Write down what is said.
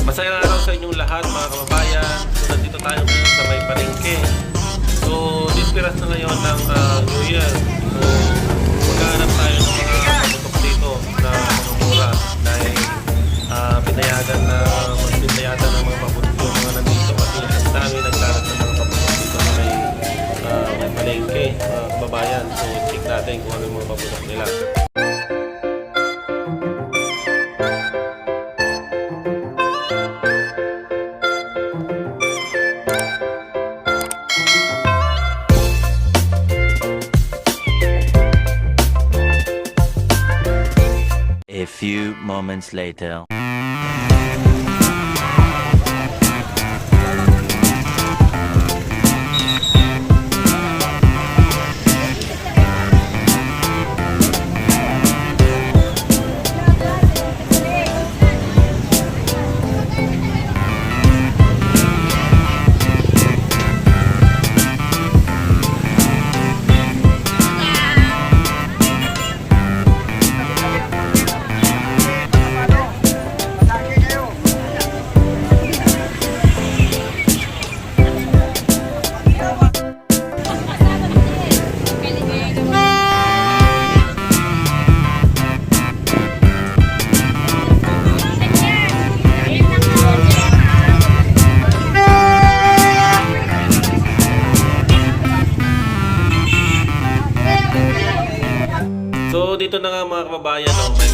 Masayang araw sa inyong lahat mga kababayan. So nandito tayo ngayon sa may palengke. So dispiras na ngayon ng New Year. So maghahanap tayo ng mga paputok dito na mga mura dahil pinayagan na magpinayatan ng mga paputok yung mga nandito kasi ang dami naglalat ng mga paputok dito sa may palengke mga kababayan. So check natin kung ano yung mga paputok nila. A few moments later. So dito na nga mga kababayan, may